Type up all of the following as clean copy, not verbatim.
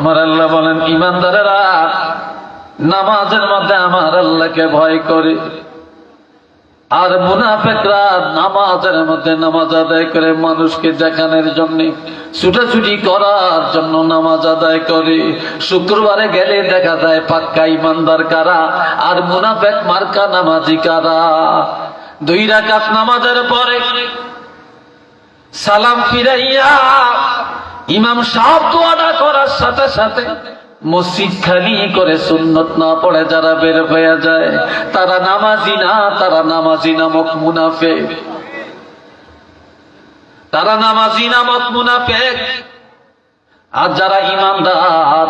আমার আল্লাহ বলেন, ঈমানদারেরা নামাজের মধ্যে আমার আল্লাহকে ভয় করে, আর মুনাফিকরা নামাজের মধ্যে নামাজ আদায় করে মানুষকে দেখানোর জন্য, ছুটাছুটি করার জন্য নামাজ আদায় করে। শুক্রবারে গেলে দেখা যায় পাক্কা ঈমানদার কারা আর মুনাফিক মার্কা নামাজি কারা। 2 রাকাত নামাজের পরে সালাম ফিরাইয়া ইমাম সাহেব দোয়াটা করার সাথে সাথে মসজিদ খালি করে সুন্নত না পড়ে যারা বের হয়ে যায় তারা নামাজি না, তারা নামাজি নামক মুনাফিক, তারা নামাজি নামক মুনাফিক। আর যারা ঈমানদার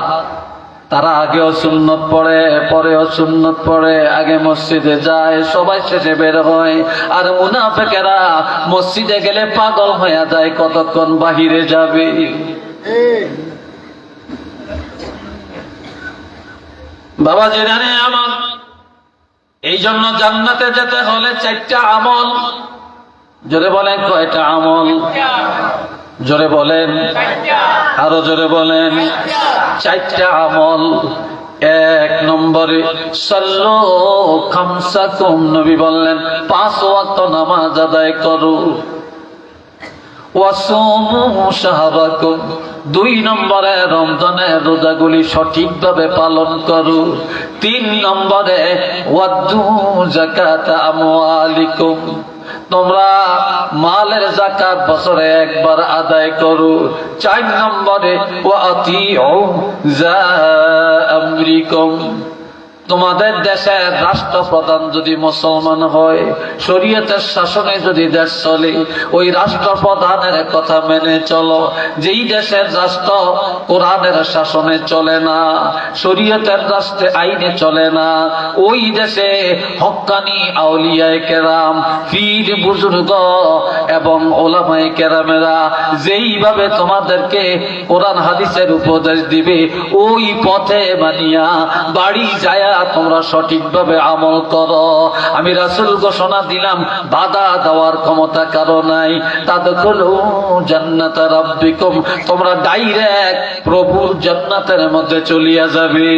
তারা আগেও সুন্নত পড়ে, পরেও সুন্নত পড়ে, আগে মসজিদে যায়, সবাই শেষে বের হয়। আর মুনাফিকেরা মসজিদে গেলে পাগল হয়ে যায়, কতক্ষণ বাহিরে যাবে। বাবা জানে আমার, এই জন্য জান্নাতে যেতে হলে 4টা আমল। জোরে বলেন কয়টা আমল? জোরে বলেন, আরো জোরে বলেন। 4টা আমল। 1 নম্বরে সাল্লু খামসাকুম, নবী বললেন 5 ওয়াক্ত নামাজ আদায় করো। ওয়াসুমু শাহরাকুম, 2 নম্বরে রমজানের রোজাগুলি সঠিকভাবে পালন করো। 3 নম্বরে ওয়াদ্দু যাকাতা আমওয়ালিকুম, তোমরা মালের যাকাত বছরে একবার আদায় করো। 4 নম্বরে ওয়াতিউ যা আমরিকুম, তোমাদের দেশের রাষ্ট্রপ্রধান যদি মুসলমান হয়, শরীয়তের শাসনে যদি দেশ চলে, ওই রাষ্ট্রপ্রধানের কথা মেনে চলো। যেই দেশের রাষ্ট্র কোরআনের শাসনে চলে না, শরীয়তের রাষ্ট্রে আইনে চলে না, ওই দেশে হক্কানি আউলিয়ায়ে কেরাম, পীর বুজুর্গ এবং ওলামায়ে কেরামেরা যেইভাবে তোমাদেরকে কোরআন হাদিসের উপদেশ দিবে, ওই পথে মানিয়া বাড়ি যায় তোমরা সঠিকভাবে আমল করো। আমি রাসূল ঘোষণা দিলাম, বাধা দেওয়ার ক্ষমতা কারো নাই। তাদখুলু জান্নাতা রাব্বিকুম, তোমরা ডাইরেক্ট প্রভুর জান্নাতের মধ্যে চলিয়া যাবে।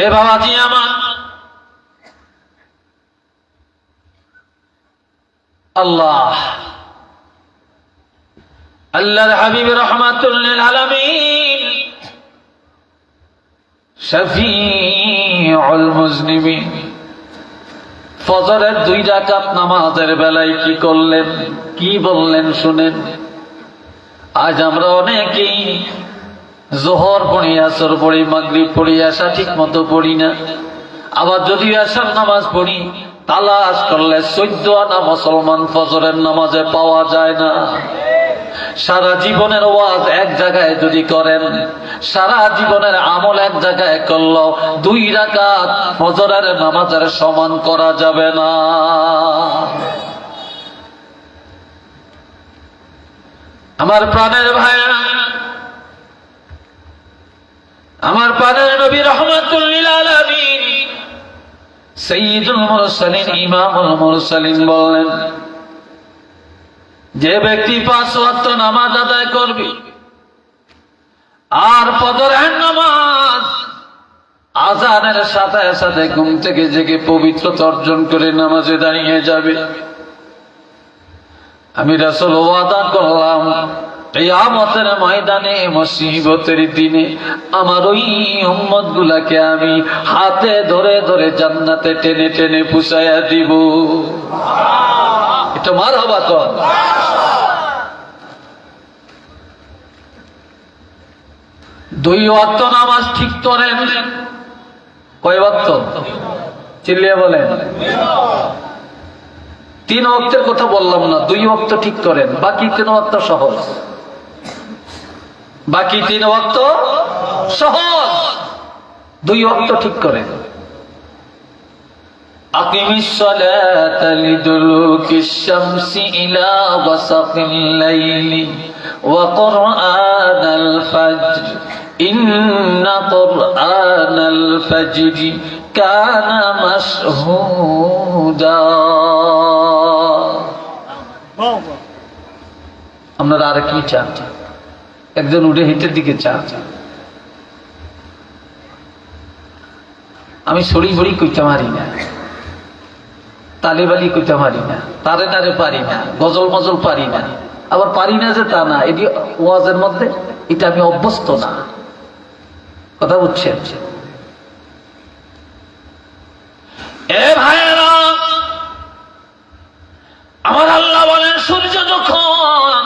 এ বাবাজি আমার, আল্লাহ আল্লাহর হাবিব রাহমাতুল লিল আলামিন শফিউল মুজনিবিন ফজরের 2 রাকাত নামাজের বেলায় কি করলেন, কি বললেন শুনেন। আজ আমরা অনেকেই যোহর পড়ি, আসর পড়ি, মাগরিব পড়ি, এশা ঠিক মতো পড়ি না। আবার যদি এশার নামাজ পড়ি, তালাশ করলে 14 আনা মুসলমান ফজরের নামাজে পাওয়া যায় না। সারা জীবনের ওয়াজ এক জায়গায় যদি করেন, সারা জীবনের আমল এক জায়গায় করল, 2 রাকাত ফজরের নামাজের সমান করা যাবে না। আমার প্রাণের ভাইরা, আমার প্রাণের নবী রাহমাতুল লিল আলামিন সাইয়্যিদুল মুরসালিন ইমামুল মুরসালিন বললেন, যে ব্যক্তি 5 ওয়াক্ত নামাজ আদায় করবে আর ফজরের নামাজ আযানের সাথে সাথে ঘুম থেকে জেগে পবিত্রতা অর্জন করে নামাজে দাঁড়িয়ে যাবে, আমি রাসূল ওয়াদা করলাম কিয়ামতের ময়দানে মুসিবতের দিনে আমার ওই উম্মত গুলাকে আমি হাতে ধরে ধরে জান্নাতে টেনে টেনে পুষাইয়া দিব। এটা মারহাবা কর। দুই ওয়াক্ত নামাজ ঠিক করেন। কয় ওয়াক্ত? চিল্লিয়ে বলেন। 3 ওয়াক্তের কথা বললাম না, 2 ওয়াক্ত ঠিক করেন, বাকি 3 ওয়াক্ত সহজ। বাকি 3 ওয়াক্ত সহজ, 2 ওয়াক্ত ঠিক করেন। আকিমিস সালাতা লিদুলুকিশ শামসি ইলা ওয়াসাকিল লাইলি ওয়া কুরআনাল ফাজর ইন্না কুরআনাল ফাজরি কানা মাশহুদা। আপনারা আর কি চান? একজন উঠে হিটের দিকে চান। আমি সরি বড়ি কইতে পারি না, তালেবালি কইতে পারি না, তারে তারে পারি না, গজল মজল পারি না। আবার পারি না যে তা না, এটি ওয়াজের মধ্যে, এটা আমি অভ্যস্ত না। কথা বুঝছেন? এ ভাইয়েরা, আমার আল্লাহ বলেন সূর্য যখন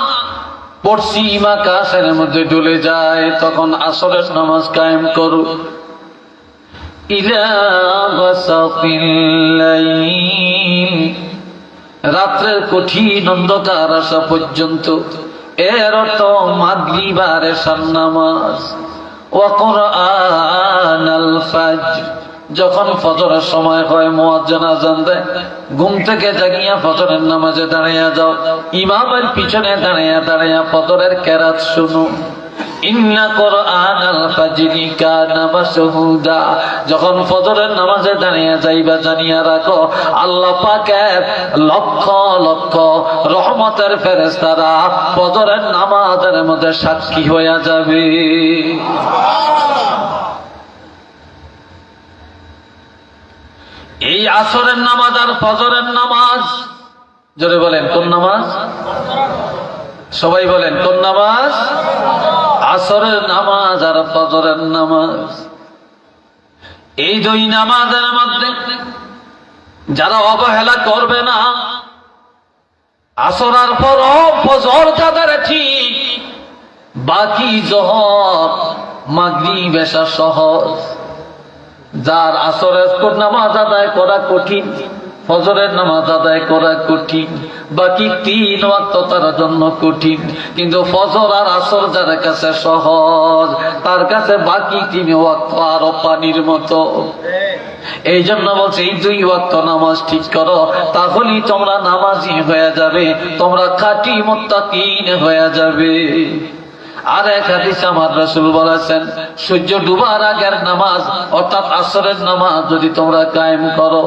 পশ্চিম আকাশের মধ্যে ডুলে যায় তখন আসরের নামাজ কায়েম করো। ইলা গাসাকিল লাইল, রাত্রের কঠিন অন্ধকার আসা পর্যন্ত। এর অর্থ মাগরিব আর এশার নামাজ। ওয়া কুরআনাল ফাজর, যখন ফজরের সময় হয় মুয়াজ্জিন আযান দেয়, ঘুম থেকে জাগিয়া ফজরের নামাজে দাঁড়িয়ে যাও, ইমামের পিছনে দাঁড়িয়ে দাঁড়িয়ে ফজরের কেরাত শুনো। ইন্না কুরআনাল ফাজরি কানা মাশহুদা, যখন ফজরের নামাজে দাঁড়িয়ে যাইবা জানিয়া রাখো আল্লাহ পাকের লক্ষ লক্ষ রহমতের ফেরেশতারা ফজরের নামাজের মধ্যে সাক্ষী হয়ে যাবে। এই আসরের নামাজ আর ফজরের নামাজ, জোরে বলেন কোন নামাজ? সবাই বলেন কোন নামাজ? আসরের নামাজ আর ফজরের নামাজ। এই দুই নামাজের মধ্যে যারা অবহেলা করবে না, আসর আর ফজর যাদের ঠিক, বাকি জোহর মাগরিব এশা সহজ। যার আসরের নামাজ আদায় করা কঠিন, ফজরের নামাজ আদায় করা কঠিন, বাকি 3 ওয়াক্ত তার জন্য কঠিন। কিন্তু ফজর আর আসর যার কাছে সহজ, তার কাছে বাকি 3 ওয়াক্ত আরো পানির মতো। এই জন্য বলছে এই 2 ওয়াক্ত নামাজ ঠিক করো, তাহলেই তোমরা নামাজি হয়ে যাবে, তোমরা খাঁটি মুত্তাকিন হয়ে যাবে। আর এক হাদিসে আমার রাসূল বলেছেন, সূর্য ডুবার আগের নামাজ অর্থাৎ আসরের নামাজ যদি তোমরা কায়েম করো,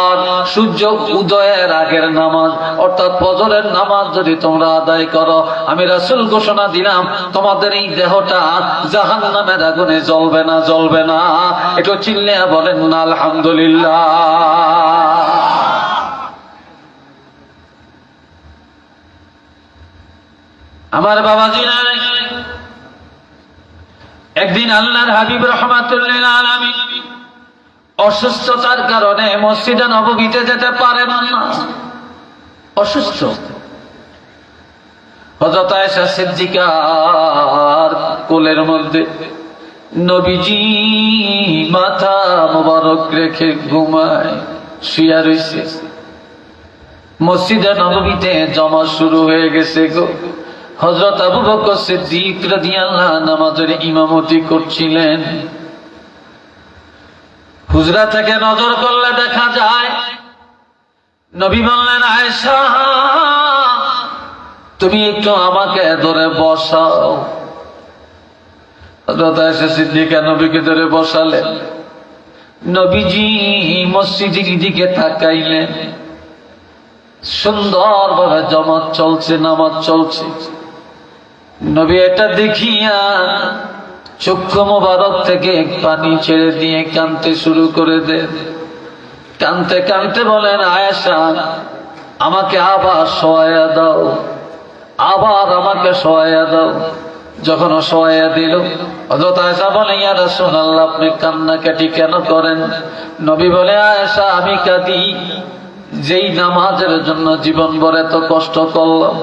আর সূর্য উদয়ের আগের নামাজ অর্থাৎ ফজরের নামাজ যদি তোমরা আদায় করো, আমি রাসূল ঘোষণা দিলাম তোমাদের এই দেহটা জাহান্নামের আগুনে জ্বলবে না, জ্বলবে না। একটু চিল্লিয়ে বলেন না আলহামদুলিল্লাহ। আমার বাবাজিরা, একদিন আল্লাহর হাবিব রাহমাতুল্লিল আলামিন অসুস্থতার কারণে মসজিদে নববীতে যেতে পারেন না, অসুস্থ। হযরত আয়েশা সিদ্দিকার কোলের মধ্যে নবীজি মাথা মোবারক রেখে ঘুমায়, শুয়ে রইছে। মসজিদে নববীতে জমা শুরু হয়ে গেছে গো। হযরত আবু বকর সিদ্দিক রাদিয়াল্লাহু আনহু নামাজের ইমামতি করছিলেন। হুজরা থেকে নজর করলে দেখা যায় নবী বললেন, আয়েশা তুমি একটু আমাকে ধরে বসাও। হযরত আয়েশা সিদ্দিকা নবীকে ধরে বসালেন। নবীজি মসজিদের দিকে তাকাইলেন, সুন্দরভাবে জামাত চলছে, নামাজ চলছে। নবী এটা দেখিয়া চক্ষু মোবারক থেকে পানি ছেড়ে দিয়ে কাঁদতে শুরু করে দেন। কাঁদতে কাঁদতে বলেন, আয়েশা আমাকে আবার শোয়াইয়া দাও, আবার আমাকে শোয়াইয়া দাও। যখন শোয়াইয়া দিল, হযরত আয়েশা বলে, ইয়া রাসূলুল্লাহ আপনি কান্নাকাটি কেন করেন? নবী বলে, আয়েশা আমি কাঁদি যেই নামাজের জন্য জীবন ভর এত কষ্ট করলাম,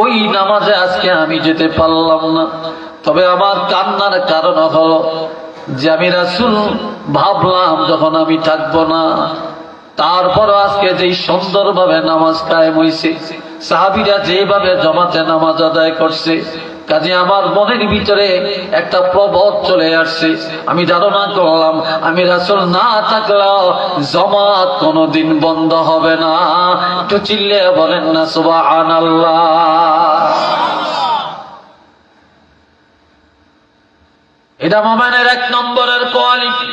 ওই নামাজে আজকে আমি যেতে পারলাম না। তবে আমার কান্নার কারণ হলো যে আমি রাসূল ভাবলাম যখন আমি থাকবো না, তারপর আজকে যেই সুন্দরভাবে নামাজ কায়েম হইছে, সাহাবীরা যেভাবে জমাতে নামাজ আদায় করছে, কাজে আমার মনের ভিতরে একটা প্রবোধ চলে আসছে। আমি ধারণা করলাম আমি রাসূল না থাকলেও জামাত কোনোদিন বন্ধ হবে না। একটু চিল্লিয়ে বলেন না সুবহানাল্লাহ। এটা মুমিনের 1 নম্বরের কোয়ালিটি।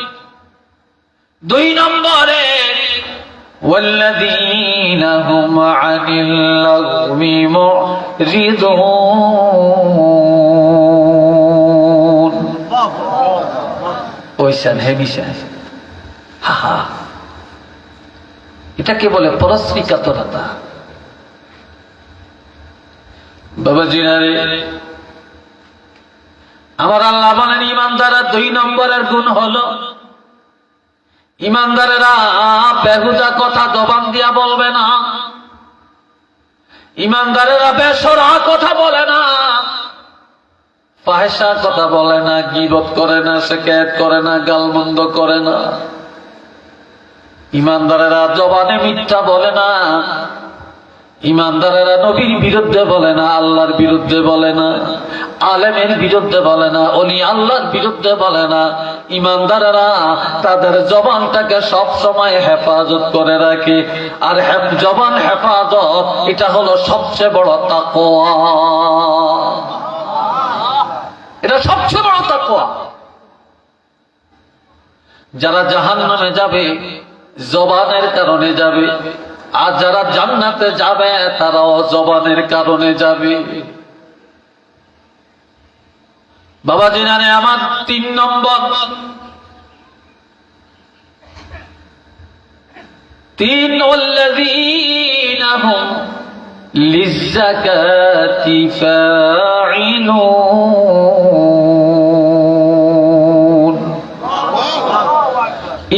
2 নম্বরে والذين هم عن اللغو معرضون ওইসান হেমিসা হা এটাকে বলে পরশ্রীকাতরতা। বাবা জিনারে আমার আল্লাহ বলেন ইমানদারের 2 নম্বরের গুণ হলো ইমানদারেরা বেহুদা কথা জবান দিয়া বলবে না, ইমানদারেরা বেসরা কথা বলে না, ফাহিশা কথা বলে না, গীবত করে না, শিকায়েত করে না, গালমন্দ করে না। ইমানদারেরা জবানে মিথ্যা বলে না, ইমানদারেরা নবীর বিরুদ্ধে বলে না, আল্লাহর বিরুদ্ধে বলে না, আলেমের বিরুদ্ধে বলে না, ওলি আল্লাহর বিরুদ্ধে বলে না। ইমানদারেরা তাদের জবানটাকে সব সময় হেফাজত করে রাখে, আর জবান হেফাজত এটা হলো সবচেয়ে বড় তাকওয়া, এটা সবচেয়ে বড় তাকওয়া। যারা জাহান্নামে যাবে জবানের কারণে যাবে, আর যারা জান্নাতে যাবে তারাও জবানের কারণে যাবে। বাবাজি জানে আমার 3 নম্বর, 3 والذين هم للزكاة فاعلون।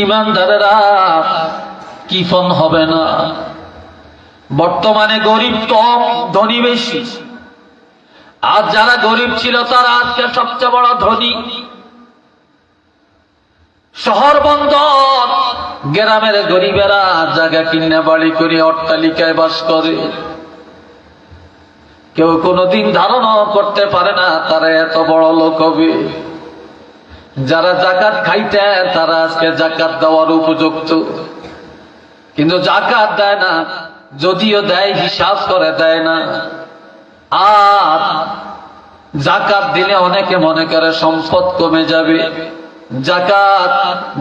ইমানদারেরা কিফন হবে না। বর্তমানে গরিব কম, ধনী বেশি। আর যারা গরিব ছিল তারা আজকে সবচেয়ে বড় ধনী। শহর বন্দর, গ্রামের গরিবেরা জায়গা কিনে বাড়ি করে অট্টালিকায় বাস করে। কেউ কোনোদিন ধারণা করতে পারে না তারা এত বড় লোক হবে। যারা যাকাত খাইতেন তারা আজকে যাকাত দেওয়ার উপযুক্ত, কিন্তু যাকাত দেয় না, যদিও দেয় হিসাব করে দেয় না। আর যাকাত দিলে অনেকে মনে করে সম্পদ কমে যাবে। যাকাত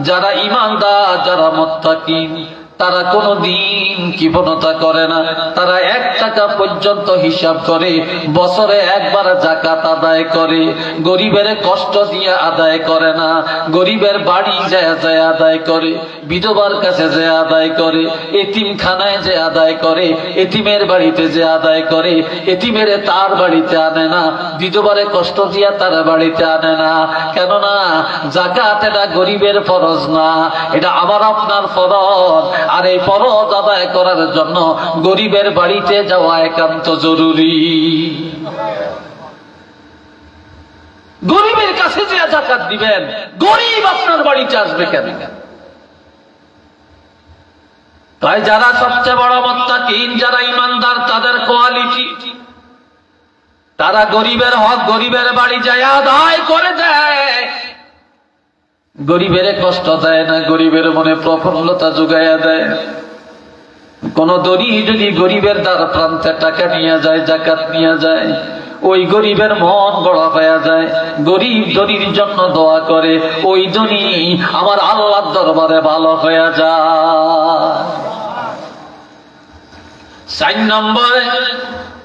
যারা ঈমানদার, যারা মুত্তাকিন, তারা কোনদিন কৃপণতা করে না। তারা 1 টাকা পর্যন্ত হিসাব করে, বছরে একবার যাকাত আদায় করে। গরিবের কষ্ট দিয়ে আদায় করে না, গরিবের বাড়ি যায় যায় আদায় করে, বিধবার কাছে যে আদায় করে, এতিমখানায় যে আদায় করে, এতিমের বাড়িতে যে আদায় করে। এতিমের তার বাড়িতে আনে না, বিধবারে কষ্ট দিয়ে তার বাড়িতে আনে না। কেননা যাকাত এটা গরিবের ফরজ না, এটা আমার আপনার ফরজ। আর এই ফরজ আদায় করার জন্য গরিবের বাড়িতে যাওয়া একান্ত জরুরি। গরিবের কাছে যে যাকাত দিবেন, গরিব আপনার বাড়িতে আসবে কেন? তাই যারা সবচেয়ে বড় মুত্তাকিন, যারা ঈমানদার, তাদের কোয়ালিটি, তারা গরিবের হক গরিবের বাড়ি যায় আদায় করে দেয়। গরিবের কষ্ট দেয় না, গরিবের মনে প্রফুল্লতা যোগাইয়া দেয়। কোন ধনী যদি গরিবের দ্বার প্রান্তে টাকা নিয়ে যায়, যাকাত নিয়ে যায়, ওই গরিবের মন বড় হয়ে যায়। গরিব ধনীর জন্য দোয়া করে, ওই ধনী আমার আল্লাহর দরবারে ভালো হয়ে যায়। 4 নম্বরে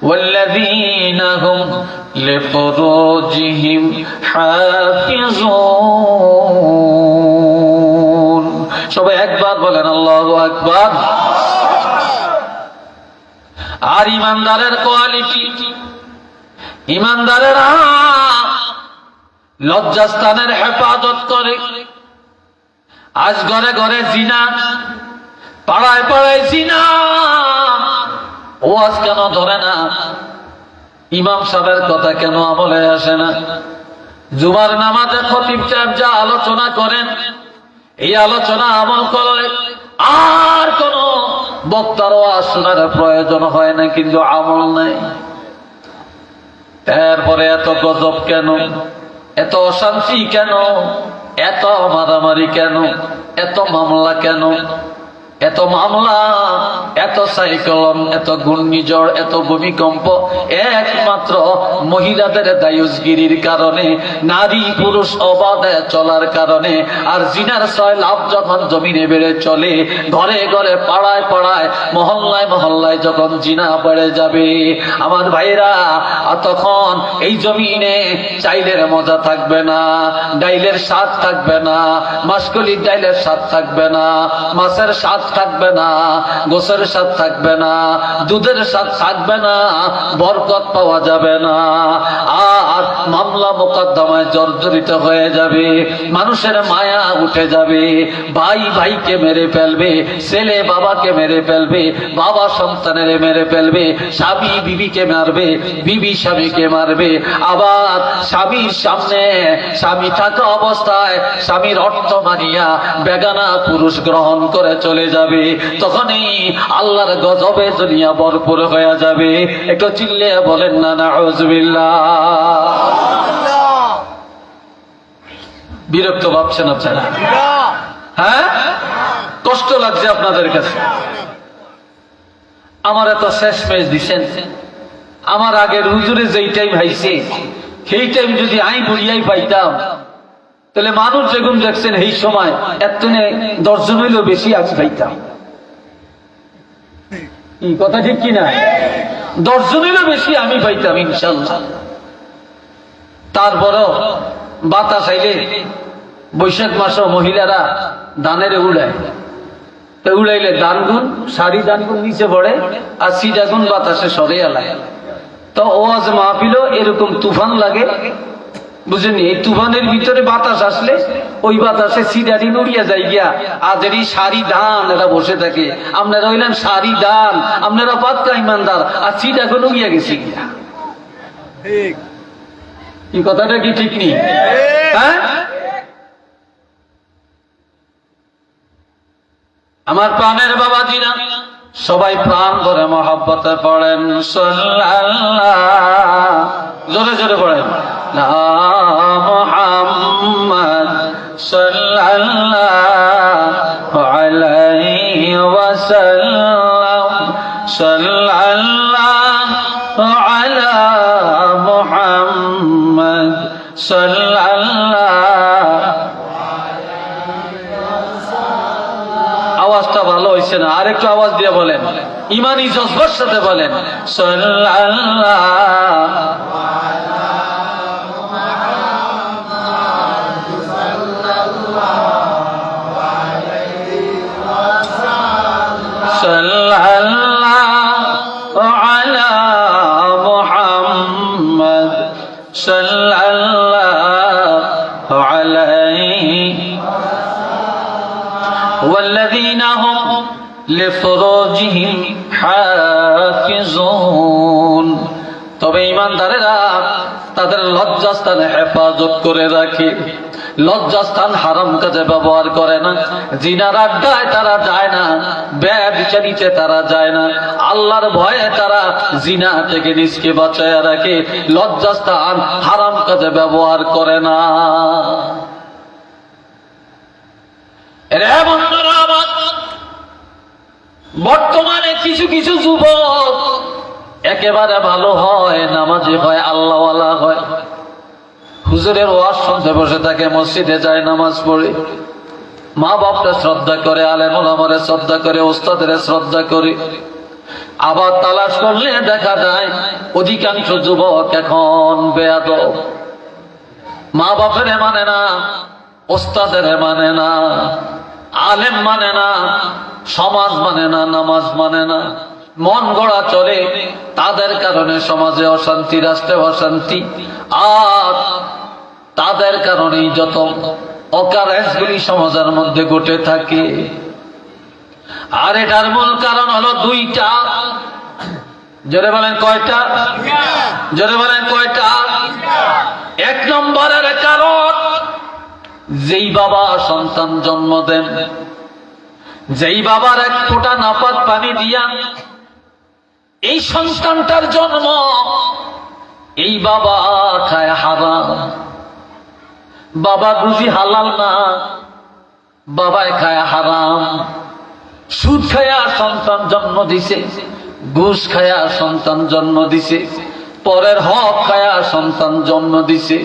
والذين هم لفروجهم حافظون। সবাই একবার বলেন আল্লাহু আকবার। আর ঈমানদারের কোয়ালিটি, ঈমানদারেরা লজ্জাস্থানের হেফাজত করে। আজ ঘরে ঘরে জিনা, পাড়ায় পাড়ায় জিনা, ওয়াজ কেন ধরে না? ইমাম সাহেবের কথা কেন আমলে আসে না? জুমার নামাজে খতিব সাহেব যা আলোচনা করেন, এই আলোচনা আমল করলে আর কোন বক্তার ওয়াজ শোনার প্রয়োজন হয় না, কিন্তু আমল নাই। তারপরে এত গজব কেন? এত অশান্তি কেন? এত মারামারি কেন? এত মামলা কেন? এত মামলা, এত সাইক্লোন, এত ঘূর্ণিঝড়, এত ভূমিকম্প একমাত্র মহিলাদের দায়ুসগিরির কারণে, নারী পুরুষ অবাধে চলার কারণে। আর জিনার সয়লাভ যখন জমিনে বেড়ে চলে, ঘরে ঘরে পাড়ায় পাড়ায় মহল্লায় মহল্লায় যখন জিনা বেড়ে যাবে আমার ভাইরা, তখন এই জমিনে চাইলের মজা থাকবে না, ডাইলের স্বাদ থাকবে না, মাসকলির ডাইলের স্বাদ থাকবে না, মাছের স্বাদ থাকবে না, গোসের স্বাদ থাকবে না, দুধের স্বাদ থাকবে না, বরকত পাওয়া যাবে না। আর মামলা মোকদ্দমায় জর্জরিত হয়ে যাবে, মানুষের মায়া উঠে যাবে, ভাই ভাইকে মেরে ফেলবে, ছেলে বাবাকে মেরে ফেলবে, বাবা সন্তানের মেরে ফেলবে, স্বামী বিবিকে মারবে, বিবি স্বামীকে মারবে। আবার স্বামীর সামনে স্বামী থাকা অবস্থায় স্বামীর অর্থ মানিয়া বেগানা পুরুষ গ্রহণ করে চলে যাবে। তখনই আল্লাহর গজবে দুনিয়া ভরপুর হয়ে যাবে। একটু চিল্লে বলেন না নাউযুবিল্লাহ। বিরক্ত ভাবছেন আপনারা? হ্যাঁ, কষ্ট লাগছে আপনাদের কাছে? আমার এত শেষ মেশ দিছেন, আমার আগের হুজুরে যেই টাইম হাইছে সেই টাইম যদি আই বুড়িয়াই পাইতাম, তাহলে মানুষ যেগুন দেখছেন এই সময় এত 10 জন হইলেও বেশি আমি পাইতাম। এই কথা ঠিক কিনা? 10 জন হইলেও বেশি আমি পাইতাম ইনশাল্লাহ। তারপরও বাতাস আইলে বৈশাখ মাসে মহিলারা ধানের উড়ায়, তো উড়াইলে দানগুন, সারি দানগুন নিচে পড়ে আর সিডাগুন বাতাসে সরে এলায়। তো ওয়াজ মাহফিলও এরকম তুফান লাগে, বুঝেনি? এই তুফানের ভিতরে বাতাস আসলে ওই বাতাসে সিডারি উড়িয়া যায় গিয়া, আদের এই সারি ধান এরা বসে থাকে। আপনারা হইলেন সারি ধান, আপনারা পাক্কা ইমানদার, আর সিডাগুন উড়িয়া গেছে গিয়া। এই কথাটা কি ঠিক নেই? হ্যাঁ, আমার প্রাণের বাবাজিরা সবাই প্রাণ ধরে মহব্বতে পড়েন সাল্লাল্লাহ, জোরে জোরে পড়েন লা মুহাম্মদ সাল্লাল্লাহু আলাইহি ওয়াসাল্লাম, সাল্লাল্লাহু আলা মুহাম্মদ সাল্লাল্লাহু। আওয়াজটা ভালো হয়েছে না, আরেকটু আওয়াজ দিয়ে বলেন, ইমানি জজবার সাথে বলেন সাল্লাল্লাহু সাল্লাল্লাহু আলা মুহাম্মদ সাল্লাল্লাহু আলাইহি والذين هم لفروجهم حافظون। তবে ঈমানদারেরা তাদের লজ্জাস্থানে হেফাজত করে রাখে, লজ্জাস্থান হারাম কাজে ব্যবহার করে না, জিনার আড্ডায় তারা যায় না, ব্যভিচারিতে তারা যায় না, আল্লাহর ভয়ে তারা জিনা থেকে নিজকে বাঁচায় রাখে, লজ্জাস্থান হারাম কাজে ব্যবহার করে না। বর্তমানে কিছু কিছু যুবক একেবারে ভালো হয়, নামাজি হয়, আল্লাহওয়ালা হয়, হুজুরের ওয়াজ শুনতে বসে থাকে, মসজিদে যায়, নামাজ পড়ে, মা বাপকে শ্রদ্ধা করে, আলেম ওলামারে শ্রদ্ধা করে, ওস্তাদের শ্রদ্ধা করে। আবার তালাশ করলে দেখা যায় অধিকাংশ যুবক এখন বেয়াদব, মা বাপের মানে না, ওস্তাদের মানে না, আলেম মানে না, সমাজ মানে না, নামাজ মানে না, মন গড়া চলে। তাদের কারণে সমাজে অশান্তি, রাষ্ট্রে অশান্তি, আর তাদের কারণেই যত অকারেন্সগুলি সমাজের মধ্যে ঘটে থাকে। আর এটার মূল কারণ হলো দুইটা। জোরে বলেন কয়টা? জোরে বলেন কয়টা? এক নম্বরের কারণ, যেই বাবা সন্তান জন্ম দেন, যেই বাবার এক ফোঁটা নাপাক পানি দিয়া এই সন্তানটার জন্ম, এই বাবা খায় হারাম, বাবা বুঝি হালাল না, বাবায় খায় হারাম। সুদ খায়া সন্তান জন্ম দিছে, ঘুষ খায়া সন্তান জন্ম দিছে, পরের হক খায়া সন্তান জন্ম দিছে,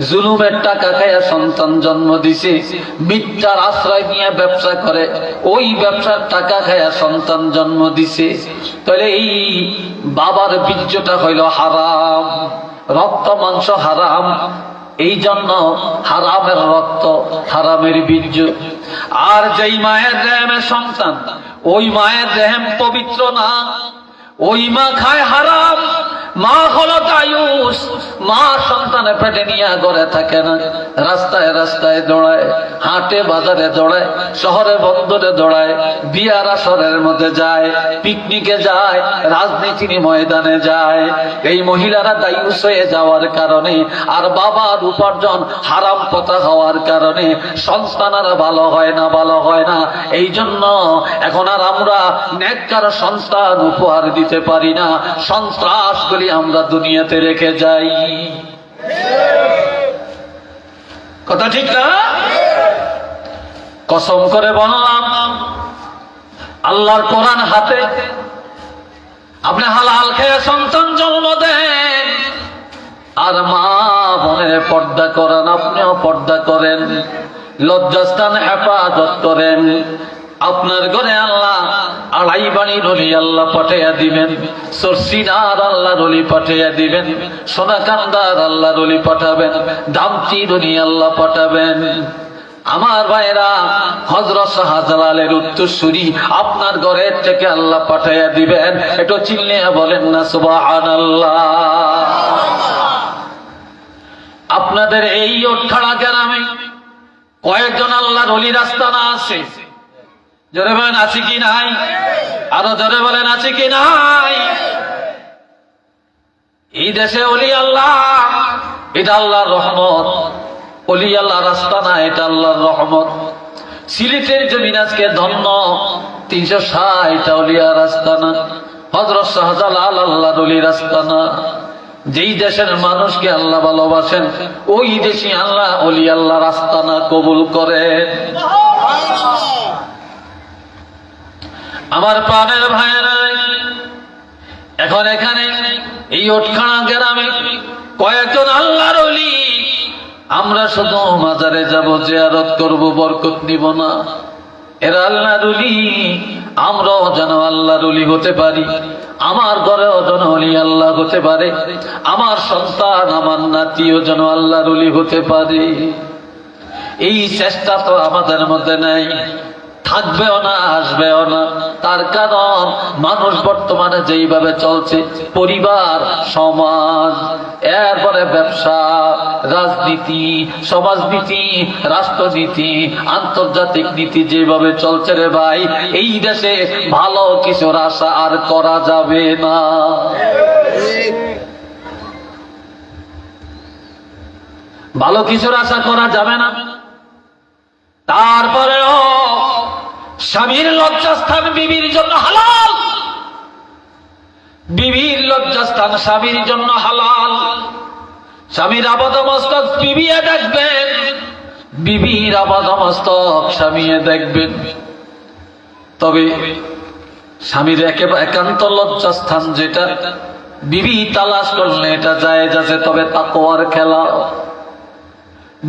জুলুমের টাকা খায়া সন্তান জন্ম দিছে, মিথ্যার আশ্রয় নিয়ে ব্যবসা করে ওই ব্যবসার টাকা খায়া সন্তান জন্ম দিছে। তাহলে এই বাবার বীর্যটা হইল হারাম, রক্ত মাংস হারাম, এই জন্য হারামের রক্ত, হারামের বীর্য। আর যেই মায়ের রেহেমের সন্তান, ওই মায়ের রেহেম পবিত্র না, ওই মা খায় হারাম। মা হলো দায়ুস, মা সন্তানের পেটে নিয়ে ঘরে থাকে না, রাস্তায় রাস্তায় দৌড়ায়, হাটে বাজারে দৌড়ায়, শহরে বন্দরে দৌড়ায়, বিয়ার আসরের মধ্যে যায়, পিকনিকে যায়, রাজনীতির ময়দানে যায়। এই মহিলারা দায়ুস হয়ে যাওয়ার কারণে আর বাবার উপার্জন হারাম পথা হওয়ার কারণে সন্তানেরা ভালো হয় না, ভালো হয় না। এই জন্য এখন আর আমরা নেককার সন্তান উপহার দিতে পারি না, সন্ত্রাসগুলি আমরা দুনিয়াতে রেখে যাই। কথা ঠিক না? কসম করে বললাম, আল্লাহর কোরআন হাতে, আপনি হালাল খেয়ে সন্তান জন্ম দেন আর মা বোনের পর্দা করেন, আপনিও পর্দা করেন, লজ্জাস্থান হেফাজত করেন। আপনার ঘরে আল্লাহ আড়াই বাণীর অলি আল্লাহ পাঠাইয়া দিবেন, সরসিনার আল্লাহর অলি পাঠাইয়া দিবেন, সোনাকান্দার আল্লাহর অলি পাঠাবেন, দামচির অলি আল্লাহ পাঠাবেন। আমার ভাইরা, হযরত শাহজালালের উত্তরসূরি আপনার ঘরের থেকে আল্লাহ পাঠাইয়া দিবেন। একটু চিল্লে বলেন না সুবহানাল্লাহ। আপনাদের এই ওঠাড়া গ্রামে কয়েকজন আল্লাহর অলির আস্তানা আছে। জোরে বলেন আছে কি নাই? আরো জোরে বলেন আছে কি নাই? এই দেশে অলি আল্লাহ, এটা আল্লাহর রহমত। অলি আল্লাহর আস্তানা, এটা আল্লাহর রহমত। সিলেটের জমিন আজকে ধন্য, 360 অলিয়ার আস্তানা, হযরত শাহজালাল আল্লাহর অলির আস্তানা। যেই দেশের মানুষকে আল্লাহ ভালোবাসেন ওই দেশে আল্লাহ অলি আল্লাহর আস্তানা কবুল করেন। আমার প্রাণের ভাইয়েরা, এখন এখানে এই ওটখানা গ্রামে কয়েকজন আল্লাহর ওলি, আমরা শুধু মাজারে যাব, জিয়ারত করব, বরকত নিব না। এরা আল্লাহর ওলি, আমরাও যেন আল্লাহর ওলি হতে পারি, আমার ঘরেও যেন ওলি আল্লাহ হতে পারে, আমার সন্তান আমার নাতিও যেন আল্লাহর ওলি হতে পারে। এই চেষ্টা তো আমাদের মধ্যে নাই, থাকবেও না, আসবেও না। তার কারণ মানুষ বর্তমানে যেইভাবে চলছে, পরিবার, সমাজ, এরপরে ব্যবসা, রাজনীতি, সমাজনীতি, রাষ্ট্রনীতি, আন্তর্জাতিক নীতি যেভাবে চলছে রে ভাই, এই দেশে ভালো কিছুর আশা আর করা যাবে না। ভালো কিছুর আশা করা যাবে না। তারপরেও স্বামীর লজ্জাস্থান বিবির জন্য হালাল, বিবির লজ্জাস্থান স্বামীর জন্য হালাল। স্বামীর আপাদমস্তক বিবিয়ে দেখবেন, বিবির আপাদমস্তক স্বামীয়ে দেখবেন। তবে স্বামীর একান্ত লজ্জাস্থান যেটা, বিবি তালাশ করলে এটা জায়েজ আছে, তবে তাকওয়ার খেলা।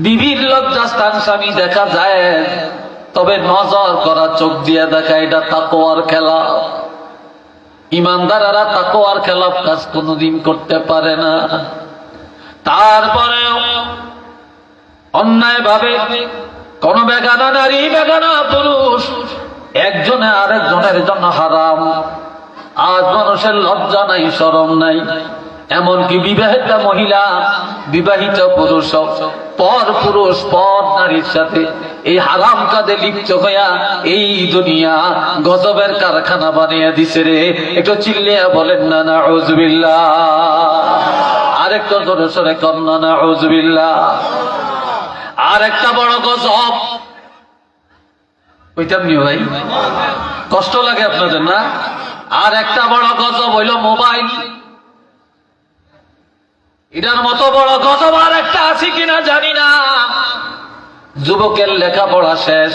বিবির লজ্জাস্থান স্বামী দেখা যায়, তবে নজর করা, চোখ দিয়ে দেখা, এটা তাকওয়ার খেলা। ইমানদারেরা তাকওয়ার খেলাফ কাজ কোনোদিন করতে পারে না। তারপরেও অন্যায় ভাবে কোন বেগানা নারী, বেগানা পুরুষ একজনে আরেকজনের জন্য হারাম। আজ মানুষের লজ্জা নাই, শরম নাই। এমনকি বিবাহিত মহিলা, বিবাহিত পুরুষ, পর পুরুষ পর নারীর সাথে এই হারাম কাজে লিপ্ত হইয়া এই দুনিয়া গজবের কারখানা বানিয়ে দিছে রে। একটু চিল্লিয়া বলেন না নাউযুবিল্লাহ। আরেকটা জোরে সরে কর না নাউযুবিল্লাহ। আর একটা বড় গজব, ওইটা নিও ভাই, কষ্ট লাগে আপনাদের না? আর একটা বড় গজব হইল মোবাইল। এটার মতো বড় গজব আর একটা আছে কিনা জানি না। যুবকের লেখাপড়া শেষ,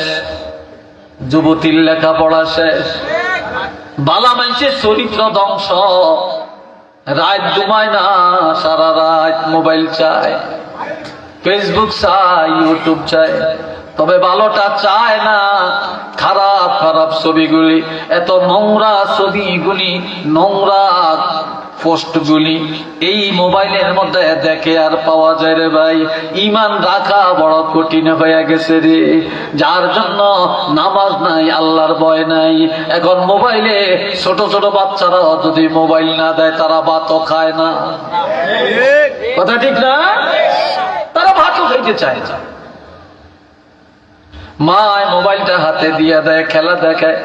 যুবতীর লেখাপড়া শেষ, বালা মানুষের চরিত্র ধ্বংস, রাত ঘুমায় না, সারা রাত মোবাইল চায়, ফেসবুক চায়, ইউটিউব চায়, তবে ভালোটা চায় না। খারাপ খারাপ ছবিগুলি, এত নোংরা ছবিগুলি, নোংরা পোস্টগুলি এই মোবাইলের মধ্যে দেখে আর পাওয়া যায় রে ভাই। ঈমান রাখা বড় কঠিন হয়ে গেছে রে, যার জন্য নামাজ নাই, আল্লাহর ভয় নাই। এখন মোবাইলে ছোট ছোট বাচ্চারা যদি মোবাইল না দেয় তারা ভাতও খায় না। কথা ঠিক না? তারা ভাতও খাইতে চায় না। মা মোবাইলটা হাতে দিয়ে দেয়, খেলা দেখায়,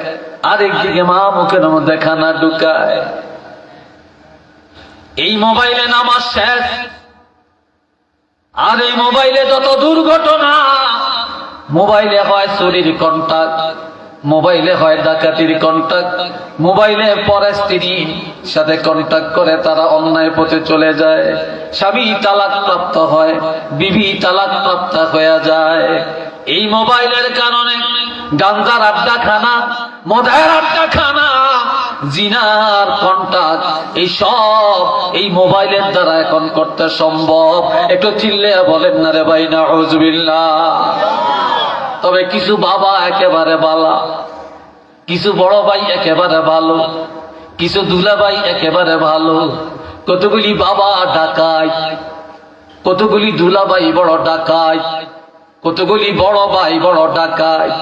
আরেকদিকে মা মুখের মধ্যে খানা ঢুকায়। এই মোবাইলে নামাজ শেষ, আর এই মোবাইলে যত দুর্ঘটনা, মোবাইলে হয় চুরির কন্টাক্ট, মোবাইলে হয় ডাকাতির কন্টাক্ট, মোবাইলে পরে স্ত্রীর সাথে কন্টাক্ট করে তারা অন্যায় পথে চলে যায়। স্বামী তালাক প্রাপ্ত হয়, বিবি তালাক প্রাপ্ত হয়ে যায় এই মোবাইলের কারণে। গাঞ্জার আড্ডাখানা, মদের আড্ডাখানা, জিনার কন্টাক্ট, এই সব এই মোবাইলের দ্বারা এখন করতে সম্ভব। একটু চিল্লে বলেন না রে ভাই, নাউযুবিল্লাহ। তবে কিছু বাবা একেবারে বালা, কিছু বড় ভাই একেবারে ভালো, কিছু দুলাভাই একেবারে ভালো। কতগুলি বাবা ডাকাত, কতগুলি দুলাভাই বড় ডাকাত, কতগুলি বড় ভাই বড় ডাকাত।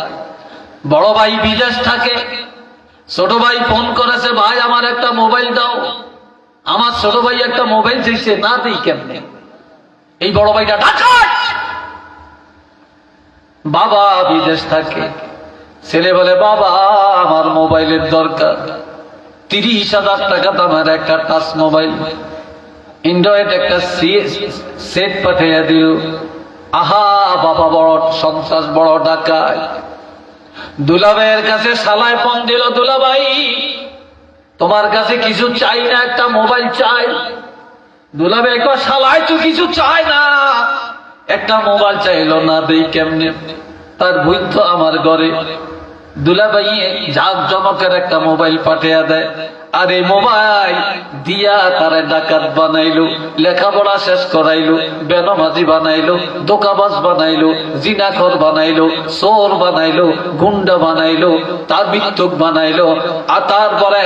বড় ভাই বিদেশ থাকে, ছোট ভাই ফোন করেছে, ভাই আমার একটা মোবাইল দাও। আমার ছোট ভাই একটা মোবাইল চাইছে, না দেই কেমনে? এই বড় ভাইটা ডাকাত। বাবা বিদেশ থাকে, ছেলে বলে বাবা আমার মোবাইলের দরকার, 30,000 টাকা দামের একটা টাচ মোবাইল, অ্যান্ড্রয়েড একটা সেট পাঠিয়ে দিল। আহা বাবা বড় সন্ত্রাস, বড় ডাকাত। দুলাভাইয়ের কাছে শালায় ফোন দিল, দুলাভাই তোমার কাছে কিছু চাই না, একটা মোবাইল চাই। দুলাভাই কয় শালায় তো কিছু চায় না, একটা মোবাইল চাইলো, না দেই কেমনে? তার বৈধ আমার ঘরে। দুলাভাই জাক জমকের একটা মোবাইল পাঠিয়ে দেয়, আর এই মোবাইল দিয়া তারে ডাকাত বানাইলো, লেখাপড়া শেষ করাইলো, বেনামাজি বানাইলো, দোকাবাজ বানাইলো, জিনাখর বানাইলো, চোর বানাইলো, গুন্ডা বানাইলো, তার মৃত্যুক বানাইলো। আর তারপরে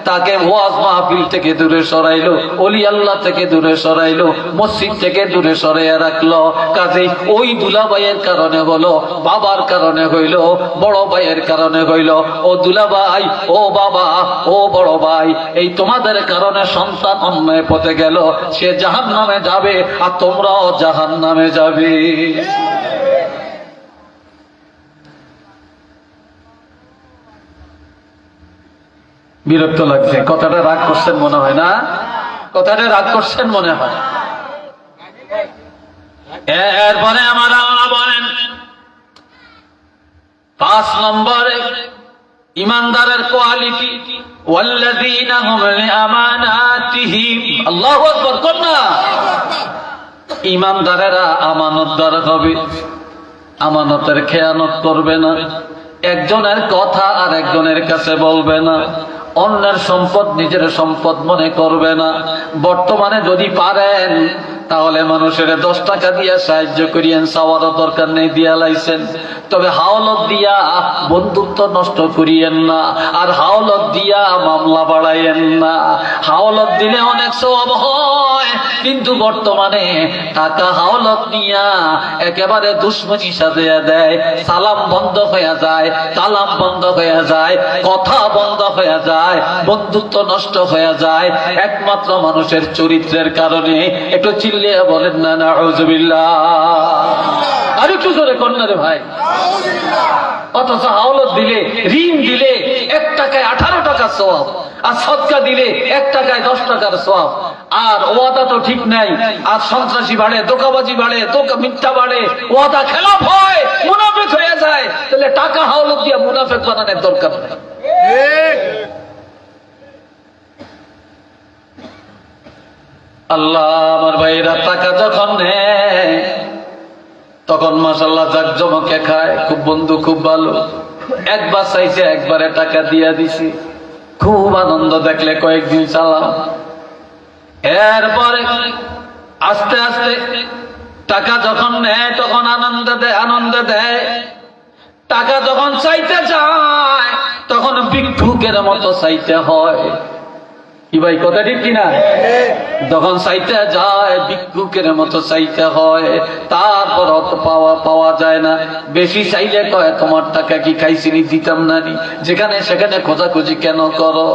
তাকে ওয়াজ মাহফিল থেকে দূরে সরাইলো, ওলি আল্লাহ থেকে দূরে সরাইলো, মসজিদ থেকে দূরে সরাইয়া রাখলো। কাজে ওই দুলাভাইয়ের কারণে হলো, বাবার কারণে হইল, বড় ভাইয়ের কারণে হইল। ও দুলাভাই, ও বাবা, ও বড় ভাই, এই তোমাদের কারণে সন্তান অন্যায় পথে গেল, সে জাহান্নামে যাবে, আর তোমরাও জাহান্নামে যাবে। বিরক্ত লাগছে, কথাটা রাগ করছেন মনে হয় না? কথাটা রাগ করছেন মনে হয়। এরপরে আমার বলেন 5 নম্বরে ইমানদারের কোয়ালিটি, ওয়াল্লাযীনা হুম লিআমানাতিহিম, আল্লাহু আকবার করনা। ইমানদারেরা আমানতদার হবে, আমানতের খেয়ানত করবে না, একজনের কথা আর একজনের কাছে বলবে না, অন্যের সম্পদ নিজের সম্পদ মনে করবে না। বর্তমানে যদি পারেন তাহলে মানুষের 10 টাকা দিয়া সাহায্য করিয়েন, চাওয়ারও দরকার নেই, দিয়া লাইছেন। তবে হাওলত দিয়া বন্ধুত্ব নষ্ট করিয়েন না, আর হাওলত দিয়া মামলা বাড়াইয়েন না। হাওলত দিলে অনেক সওয়াব হয়, কিন্তু বর্তমানে টাকা হাওলত নিয়া একেবারে দুশ্মনী সাজিয়ে দেয়। সালাম বন্ধ হয়ে যায়, কালাম বন্ধ হয়ে যায়, কথা বন্ধ হয়ে যায়, বন্ধুত্ব নষ্ট হয়ে যায়, একমাত্র মানুষের চরিত্রের কারণে। একটু চিল্লিয়ে বলেন না নাউযুবিল্লাহ। আর একটু জোরে কন্যা রে ভাই। অথচ হাওলত দিলে, ঋণ দিলে 1 টাকায় 18 টাকা সওয়াব, আর সদকা দিলে 1 টাকায় 10 টাকার সওয়াব। আর ওয়াদা তো ঠিক নাই, আর সন্ত্রাসী বাড়ে, দোকাবাজি বাড়ে, মিথ্যা বাড়ে, ওয়াদা খেলাফ হয়, মুনাফিক হয়ে যায়। তাহলে টাকা হাওলত দিয়ে মুনাফিক বানানোর দরকার নেই। আল্লাহ, আমার ভাইরা টাকা যখন নেয় তখন মাশাআল্লাহ জাকজমকে খায়, খুব বন্ধু, খুব ভালো। একবার চাইছে, একবারে টাকা দিয়া দিছি। খুব আনন্দ দেখলে কয়েকদিন চালাম। এরপরে আস্তে আস্তে টাকা যখন নেয় তখন আনন্দ দেয়। টাকা যখন চাইতে যায় তখন ভিক্ষুকের মতো চাইতে হয়। কি ভাই কথা ঠিক কিনা? যখন চাইতে যায় ভিক্ষুকের মতো চাইতে হয়, তারপর অত পাওয়া যায় না। বেশি চাইলে কয় তোমার টাকা কি খাইছিনি, দিতাম না নি। যেখানে সেখানে খোঁজাখুঁজি কেন করো?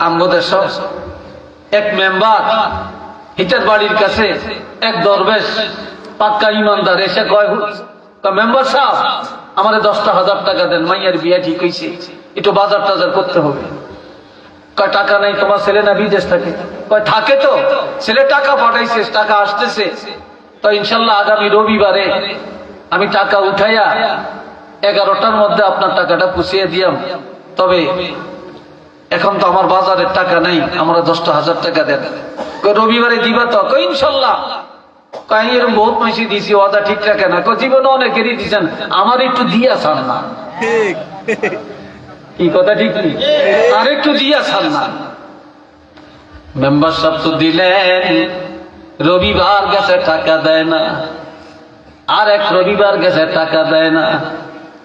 আমাদের সব এক মেম্বার হিটার বাড়ির কাছে এক দরবেশ পাক্কা ইমানদার এসে কয়, মেম্বার সাহেব আমারে 10,000 টাকা দেন, মাইয়ার বিয়া ঠিক হয়েছে, একটু বাজার টাজার করতে হবে। কয় টাকা নাই, তোমার ছেলে না বিদেশ থাকে? কয় থাকে তো, ছেলে টাকা পাঠাইছে, টাকা আসতেছে। তো ইনশাল্লাহ আগামী রবিবারে আমি টাকা উঠাইয়া 11টার মধ্যে আপনার টাকাটা পুষিয়ে দিয়াম। তবে এখন তো আমার বাজারের টাকা নাই, আমরা 10,000 টাকা দেন। রবিবারে দিবা তো? কই ইনশাল্লাহ। কই এরকম বহুত মাসি দিছি, ওয়াদা ঠিক রাখে না। কই জীবনে অনেকেরই দিচ্ছেন, আমার একটু দিয়া ছাড় না। কি কথা ঠিক নেই? আর একটু দিয়া ছাড় না। মেম্বার সাহেব তো দিলেন, রবিবার গেছে টাকা দেয় না, আর এক রবিবার গেছে টাকা দেয় না,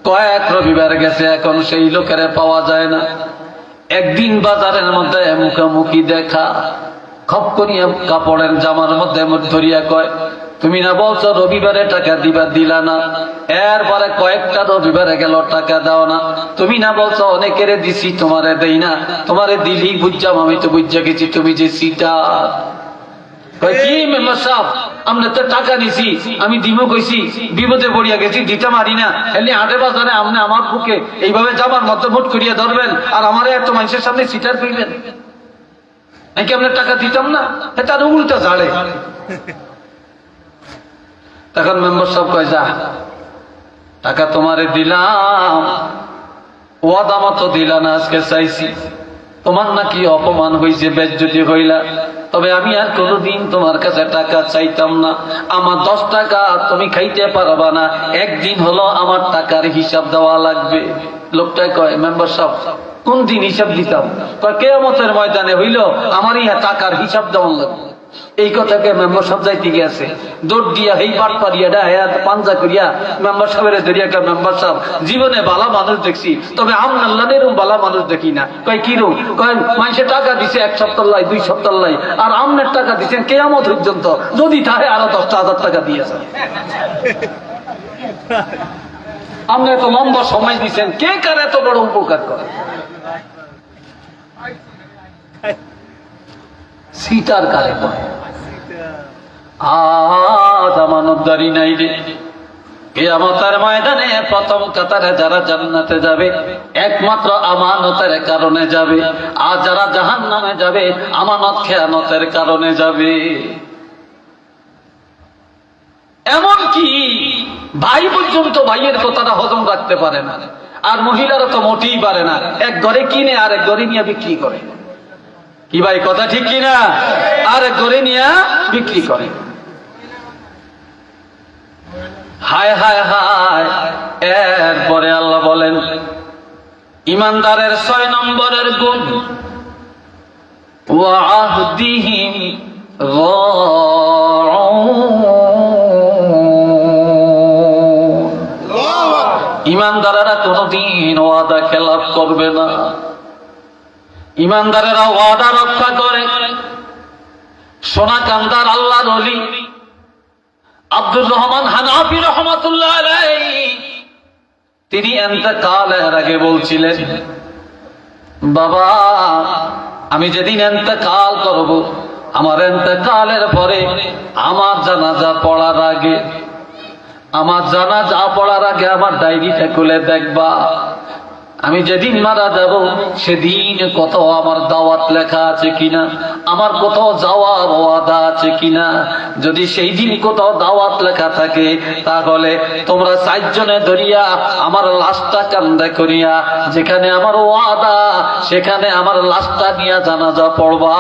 কয়েক রবিবার গেছে, এখন সেই লোকের পাওয়া যায় না। একদিন বাজারের মধ্যে মুখামুখি দেখা, খপ করিয়া কাপড়ের জামার মধ্যে ধরিয়া কয়, তুমি না বলছো রবিবারে টাকা দিবা, দিলা না। এরপরে কয়েকটা রবিবারে গেল, টাকা দাও না। তুমি না বলছো অনেকেরে দিছি, তোমারে দেই না। তোমারে দিলি বুঝলাম, আমি তো বুঝা গেছি তুমি যে সিটার। কি মেম্বার সাহেব, আমরা তো টাকা নিছি, আমি দিমো কইছি, বিপদে পড়িয়া গেছি, দিতে পারি না। এমনি হাটে বাজারে আপনি আমার বুকে এইভাবে জামার মধ্যে মুঠ করিয়া ধরবেন, আর আমারে এত মানুষের সামনে সিটার কইবেন নাকি আপনার টাকা দিতাম না? তার উল্টা ঝাড়ে। তখন মেম্বার সাহেব কয়, যা টাকা তোমারে দিলাম, ওয়াদা মতো দিলা না, আজকে চাইছি, তোমার নাকি অপমান হয়েছে, বেজ্জতি হইলা। তবে আমি আর কোনোদিন তোমার কাছে টাকা চাইতাম না। আমার 10 টাকা তুমি খাইতে পারবা না, একদিন হলো আমার টাকার হিসাব দেওয়া লাগবে। লোকটাই কয়, মেম্বার সাহেব কোন দিন হিসাব দিতাম? কয় কিয়ামতের ময়দানে হইল আমার ইহা টাকার হিসাব দেওয়া লাগবে। এই কথাকে মেম্বার সাহেব যাইতে গেছে, দৌড় দিয়া হেই পাট পারিয়া হায়াত পাঞ্জা করিয়া মেম্বার সাহেবের ধরিয়া কয়, মেম্বার সাহেব জীবনে বালা মানুষ দেখছি, তবে আল্লাহ এরকম বালা মানুষ দেখি না। কয় কিরম? কয় মানুষে টাকা দিছে 1 সপ্তাহ লাই, 2 সপ্তাহ লাই, আর আমনের টাকা দিচ্ছেন কিয়ামত পর্যন্ত, যদি তাহে আরো 10,000 টাকা দিয়েছে। আপনি এত লম্বা সময় দিচ্ছেন, কে কার এত বড় উপকার করে? সিটার কারে করে? আজ আমানতদারি নাই রে। কিয়ামতের ময়দানে প্রথম কাতারে যারা জান্নাতে যাবে একমাত্র আমানতের কারণে যাবে, আর যারা জাহান্নামে যাবে আমানত খেয়ানতের কারণে যাবে। এমন কি ভাই পর্যন্ত ভাইয়ের কথাটা হজম রাখতে পারে না, আর মহিলারা তো মোটেই পারে না। এক ঘরে কিনে আর এক ঘরে নিয়ে বিক্রি করে। কি ভাই কথা ঠিক কিনা? আর এক ঘরে নিয়ে বিক্রি করে। হায় হায় হায়। এরপরে আল্লাহ বলেন, ইমানদারের 6 নম্বরের গুণ, ওয়াহদিহিম ইমানদারেরা কোনদিন ওয়াদা খেলাফ করবে না। ইমানদারেরা ওয়াদা রক্ষা করে। সোনাকান্দার আল্লাহর ওলি আব্দুর রহমান হানাফি রহমাতুল্লাহ আলাইহি তিনি ইন্তেকালের আগে বলছিলেন, বাবা আমি যেদিন ইন্তেকাল করব, আমার ইন্তেকালের পরে আমার জানাজা পড়ার আগে, আমার জানাজা পড়ার আগে আমার ডায়েরিটা খুলে দেখবা, আমি যেদিন মারা যাব সেদিন কত আমার দাওয়াত লেখা আছে কিনা, আমার কোথাও যাওয়ার ওয়াদা আছে কিনা। যদি সেই দিন কোথাও দাওয়াত লেখা থাকে তাহলে তোমরা 4 জনে ধরিয়া আমার লাশটা কান্দে করিয়া যেখানে আমার ওয়াদা সেখানে আমার লাশটা নিয়ে জানাজা পড়বা,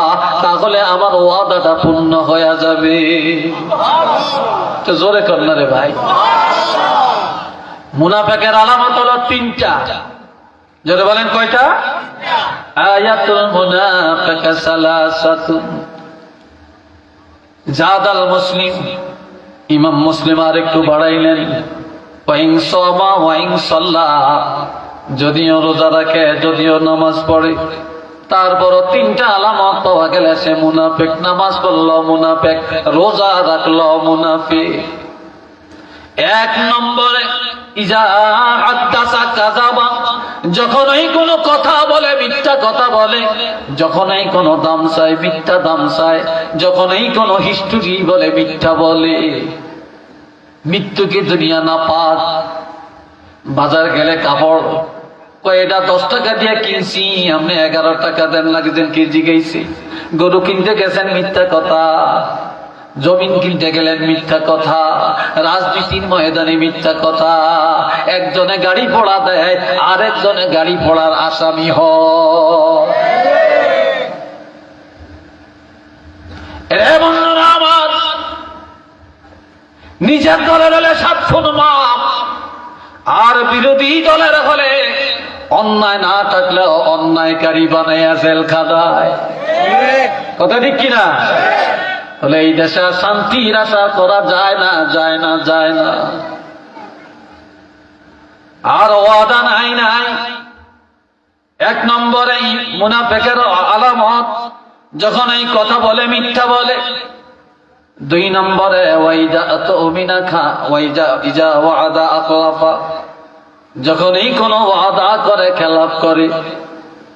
তাহলে আমার ওয়াদাটা পূর্ণ হয়ে যাবে। তো জোরে কর না রে ভাই। মুনাফিকের আলামত হলো তিনটা। যদি বলেন কয়টা? আয়াতুল মুনাফিক সালাসাতুন। জাদাল মুসলিম, ইমাম মুসলিম আর একটু বাড়াইলেন, ওয়াইন সামা ওয়াইন সাল্লা, যদিও রোজা রাখে, যদিও নামাজ পড়ে, তারপর তিনটা আলামত পাওয়া গেলে সে মুনাফিক। নামাজ পড়ল মুনাফিক, রোজা রাখল মুনাফিক। এক নম্বরে ইজা হাদাসা কাযাবা, যখনই কোনো কথা বলে মিথ্যা কথা বলে, যখনই কোনো দাম চায় মিথ্যা দাম চায়, যখনই কোনো হিস্ট্রি বলে মিথ্যা বলে। মৃত্যু কি দুনিয়া না পাক। বাজার গেলে কাপড় এটা 10 টাকা দিয়ে কিনছি, আপনি 11 টাকা দেন লাগছেন কেজি গেছি। গরু কিনতে গেছেন মিথ্যা কথা, জমিন কিনতে গেলেন মিথ্যা কথা, রাজনীতির ময়দানে মিথ্যা কথা। একজনে গাড়ি পোড়া দেয়, আরেকজনে গাড়ি পোড়ার আসামি হয়। বন্ধুরা আমার, নিজের দলের হলে 7 খুন মাপ, আর বিরোধী দলের হলে অন্যায় না থাকলেও অন্যায়কারী বানাইয়া জেল খাটায়। কথা ঠিক কিনা? তাহলে এই দেশে শান্তির আশা করা যায় না, যায় না, যায় না। আর ওয়াদা নাই নাই। এক নম্বরে মুনাফিকের আলামত, যখন এই কথা বলে মিথ্যা বলে। 2 নম্বরে ওয়াইদা তুমিনা খা ওয়াইজা ইজা ওয়াদা আখলাফা, যখন এই কোনো ওয়াদা করে খেলাফ করে।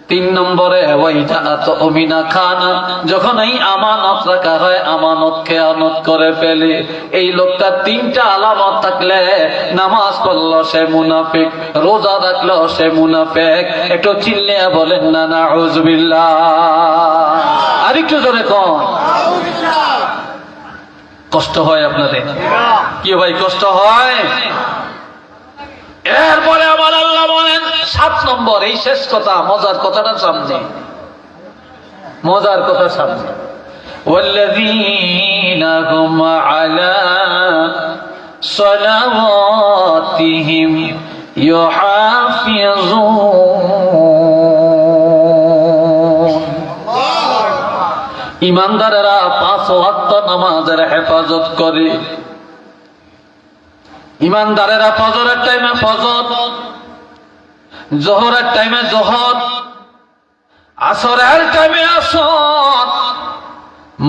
3 নম্বরে ওয়াইদা তুমিনা খানা, যখন এই আমানত রাখা হয় আমানত খেয়ানত করে ফেলে। এই লোকটা 3টা আলামত থাকলে নামাজ পড়লো সে মুনাফিক, রোজা রাখলো সে মুনাফিক। একটু চিল্লিয়া বলেন না নাউযুবিল্লাহ। আরেকটু জোরে কোন। কষ্ট হয় আপনাদের? কি ভাই কষ্ট হয়? এরপরে আমার আল্লাহ বলেন 7 নম্বর, এই শেষ কথা, মজার কথাটা সামনে, মজার কথা সামনে। ওয়াল্লাযীনা হুম আলা সালাওয়াতিহিম ইউহাফিজুন। ইমানদারেরা 5 ওয়াক্ত নামাজের হেফাজত করে। ইমানদারেরা ফজরের টাইমে ফজর, জোহরের টাইমে জোহর, আসরের টাইমে আসর,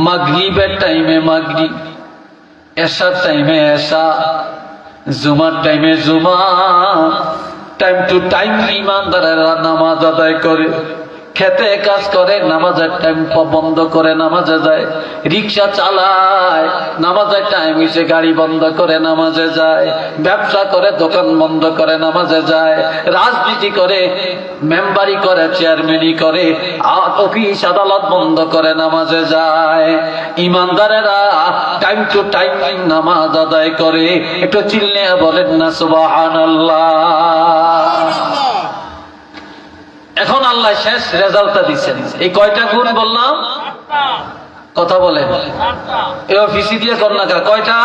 মাগরিবের টাইমে মাগরিব, এশার টাইমে এশা, জুমার টাইমে জুমা। টাইম টু টাইম ইমানদারেরা নামাজ আদায় করে। খেতে কাজ করে, নামাজের টাইম বন্ধ করে নামাজে যায়। রিক্সা চালায়, নামাজের টাইম এসে গাড়ি বন্ধ করে নামাজে যায়। ব্যবসা করে, দোকান বন্ধ করে নামাজে যায়। রাজনীতি করে, মেম্বারি করে, চেয়ারম্যানই করে, অফিস আদালত বন্ধ করে নামাজে যায়। ইমানদারেরা টাইম টু টাইম নামাজ আদায় করে। একটু চিল্লিয়া বলেন না সুবহানাল্লাহ। এখন আল্লাহ শেষ রেজাল্টটা দিচ্ছেন। এই কয়টা গুণ বললাম? কথা বলেন। এই অফিসি দিয়ে কন্যা কয়টা?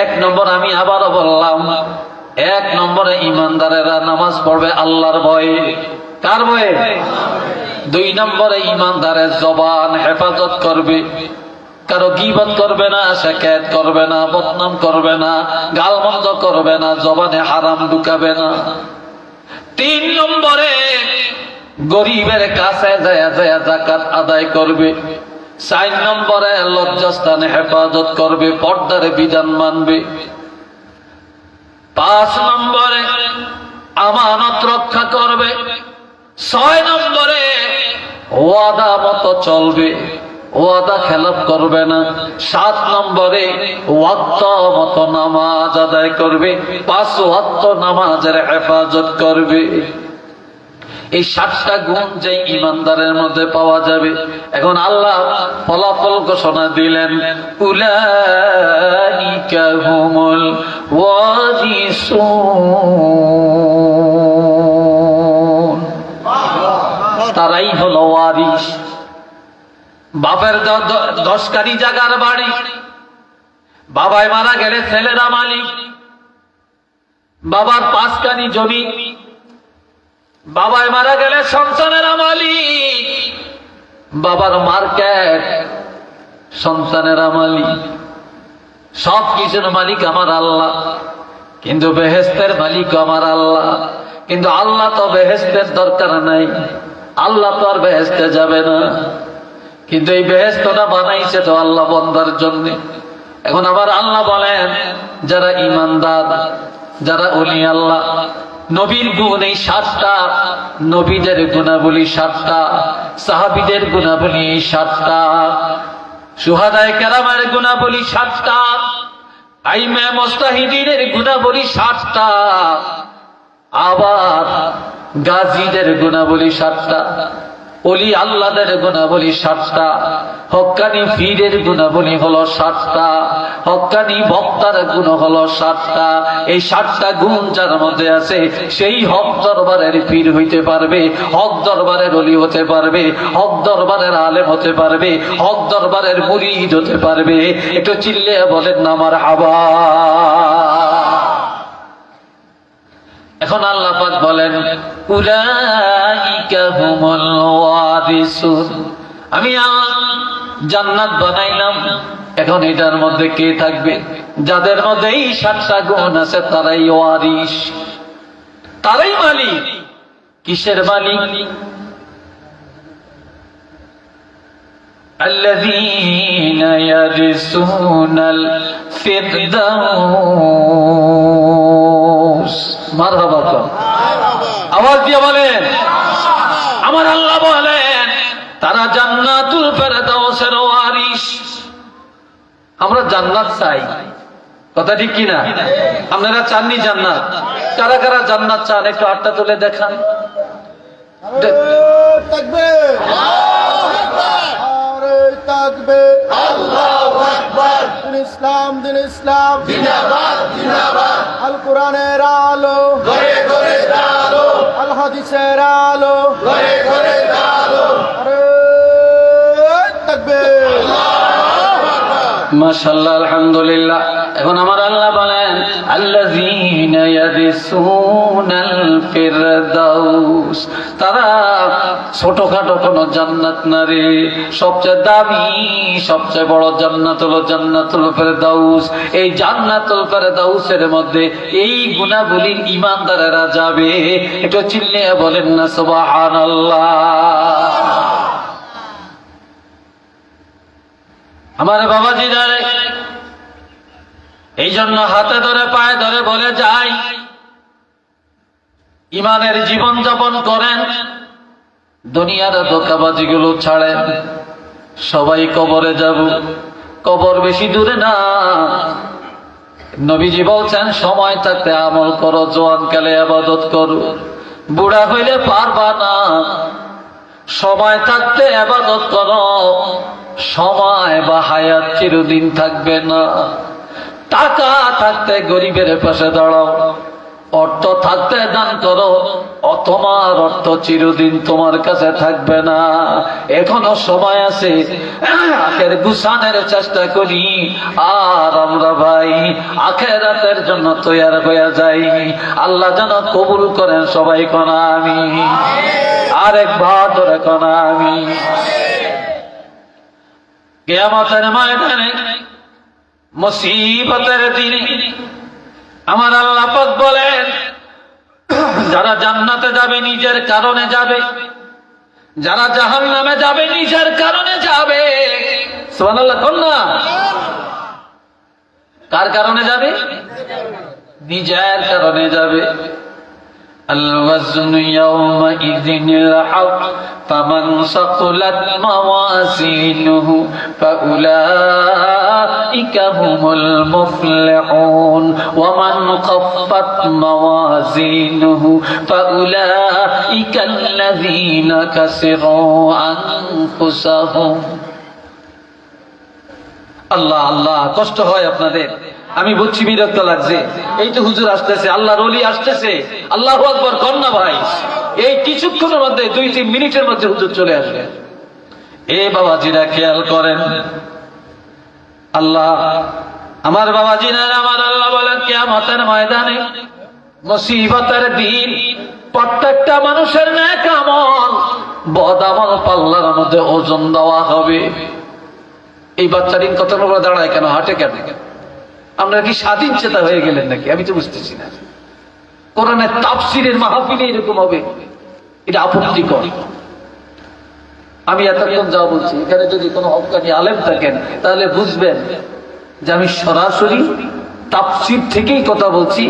1 নম্বর আমি আবারও বললাম, 1 নম্বরে ইমানদারেরা নামাজ পড়বে আল্লাহর ভয়ে। কার ভয়ে? 2 নম্বরে ইমানদারের জবান হেফাজত করবে, কারো গীবত করবে না, শিকায়ত করবে না, বদনাম করবে না, গালমন্দ করবে না, জবানে হারাম ঢুকাবে না। 3 নম্বরে গরিবের কাছে যায় যায় যাকাত আদায় করবে। 4 নম্বরে লজ্জাস্থানে হেফাজত করবে, পর্দার বিধান মানবে। 5 নম্বরে আমানত রক্ষা করবে। 6 নম্বরে ওয়াদা মতো চলবে, ওয়াদা খেলাপ করবে না। 7 নম্বরে ওয়াক্ত মতো নামাজ আদায় করবে, 5 ওয়াক্ত নামাজের হেফাজত করবে। এই 7টা গুণ যে ইমানদারের মধ্যে পাওয়া যাবে। এখন আল্লাহ ফলাফল ঘোষণা দিলেন, উলাইকা হুমুল ওয়ারিসুন, তারাই হলো ওয়ারিস। বাপের 10 কারি জায়গার বাড়ি, বাবাই মারা গেলে ছেলেরা মালিক। বাবার 5 কানি জমি, বাবায় মারা গেলে সন্তানেরা মালিক, বাবার মার্কেট সন্তানেরা মালিক, সব কিছুর মালিক আমার আল্লাহ, কিন্তু বেহেশতের মালিক আমার আল্লাহ। কিন্তু আল্লাহ তো বেহেশতের দরকার নাই, আল্লাহ তো আর বেহেশতে যাবে না, কিন্তু এই বেহেশতটা বানাইছে তো আল্লাহ বান্দার জন্য। এখন আবার আল্লাহ বলেন, যারা ঈমানদার, যারা ওলি আল্লাহ, নবীর গুণ এই 7টা, নবীদের গুণাবলী 7টা, সাহাবীদের গুণাবলী 7টা, শুহাদায়ে কেরামের গুণাবলী 7টা, আইমে মুস্তাহিদিনের গুণাবলী 7টা, আবার গাজীদের গুণাবলী 7টা, ওলি আল্লাহদের গুণাবলী 7টা, হক্কানি পীরের গুণাবলী হলো 7টা, হক্কানি বক্তার গুণ হলো 7টা। এই 7টা গুণ যার মধ্যে আছে সেই হক দরবারের পীর হইতে পারবে, হক দরবারের ওলি হতে পারবে, হক দরবারের আলেম হতে পারবে, হক দরবারের মুরিদ হতে পারবে। একটু চিল্লে বলেন না মারহাবা। এখন আল্লাহ পাক বলেন, উলাইকা হুমুল ওয়ারিসুন, আমি আল্লাহ জান্নাত বানাইলাম। এখন এটার মধ্যে কে থাকবে? যাদের মধ্যে এই 7টা গুণ আছে তারাই ওয়ারিস, তারাই মালিক। কিসের মালিক? আল্লাযীনা ইয়ারিসুনাল ফিরদাউস। মারহাবা, আওয়াজ দিয়ে বলেন। আমার আল্লাহ বলেন তারা জান্নাতুল ফেরদাউসের ওয়ারিস। আমরা জান্নাত চাই, কথা ঠিক কিনা? আপনারা চাননি জান্নাত? কারা কারা জান্নাত চান একটু হাতটা তুলে দেখান। তাকবীর, তাকবীর, আল্লাহু আকবার। দিন ইসলাম, দিন ইসলাম, জিন্দাবাদ, জিন্দাবাদ। আল কোরআনের আলো, ঘরে ঘরে আলো, আল হাদিসের আলো, ঘরে ঘরে আলো। আরে তাকবীর, মাশাআল্লাহ, আলহামদুলিল্লাহ। এখন আমার আল্লাহ বলেন, আল্লাযীনা ইয়ারিসুনাল ফিরদাউস, তারা ছোটখাটো কোন জান্নাত না রে, সবচেয়ে দামি সবচেয়ে বড় জান্নাত হলো জান্নাতুল ফিরদাউস। এই জান্নাতুল ফিরদাউসের মধ্যে এই গুণাবলীর ঈমানদারেরা যাবে। একটু চিল্লিয়ে বলেন না সুবহানাল্লাহ। আমার বাবাজি যারে এই জন্য হাতে ধরে পায়ে ধরে বলে যাই, ইমানের জীবন যাপন করেন, দুনিয়ার ধোঁকাবাজি গুলো ছাড়েন। সবাই কবরে যাব, কবর বেশি দূরে না। নবীজি বলছেন, সময় থাকতে আমল করো, জওয়ানকালে ইবাদত করো, বুড়া হইলে পারবা না। সময় থাকতে ইবাদত করো, সময় বা হায়াত চিরদিন থাকবে না। টাকা থাকতে গরিবের পাশে দাঁড়াও, অর্থ থাকতে দান করো, তোমার অর্থ চিরদিন তোমার কাছে থাকবে না। এখনো সময় আছে, আখের গুছানের চেষ্টা করি। আর আমরা ভাই আখেরাতের জন্য তৈয়ার হয়ে যাই। আল্লাহ যেন কবুল করেন সবাই কোনা আমি, আরেকবার ধরে কোনা আমি। কিয়ামতের ময়দানে মুসিবতের দিনে আমার আল্লাহ পাক বলেন, যারা জান্নাতে যাবে নিজের কারণে যাবে, যারা জাহান্নামে যাবে নিজের কারণে যাবে। সুবহানাল্লাহ, কোন না? কার কারণে যাবে? নিজের কারণে যাবে। الوزن يومئذ الحق فمن ثقلت موازينه فأولئك هم المفلحون ومن خفت موازينه فأولئك الذين خسروا أنفسهم। আল্লাহ আল্লাহ, কষ্ট হয় আপনাদের, আমি বুঝছি, বিরক্ত লাগছে। এই তো হুজুর আসতেছে, আল্লাহর ওলি আসতেছে, আল্লাহু আকবার কর না ভাই। এই কিছুক্ষণের মধ্যে 2-3 মিনিটের মধ্যে হুজুর চলে আসবে। এ বাবাজিরা খেয়াল করেন, আল্লাহ আমার বাবাজিরা, আমার আল্লাহ বলেন কিয়ামতের ময়দানে মুসিবতের দিন প্রত্যেকটা মানুষের নেক আমল বদ আমল পাল্লার মধ্যে ওজন দেওয়া হবে। এই বাচ্চাটি কত করে দাঁড়ায় কেন, হাঁটে কেন? আপনারা কি স্বাধীন চেতা হয়ে গেলেন নাকি? আমি তো বুঝতেছি না। কোরআনের তাফসীরের মাহফিলে এরকম হবে, এটা আপত্তিকর। আমি এতক্ষণ যা বলছি, এখানে যদি কোনো হক্কানি আলেম থাকেন তাহলে বুঝবেন যে আমি সরাসরি তাফসীর থেকেই কথা বলছি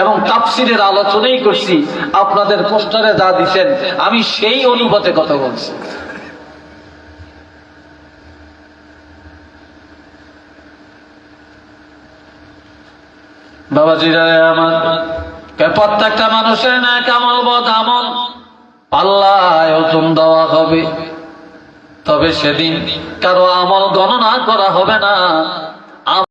এবং তাফসীরের আলোচনাই করছি। আপনাদের পোস্টারে যা দিচ্ছেন আমি সেই অনুপাতে কথা বলছি। বাবাজিরা আমার, প্রত্যেকটা মানুষের নেক আমল বদ আমল পাল্লায় ওজন দেওয়া হবে। তবে সেদিন কারো আমল গণনা করা হবে না।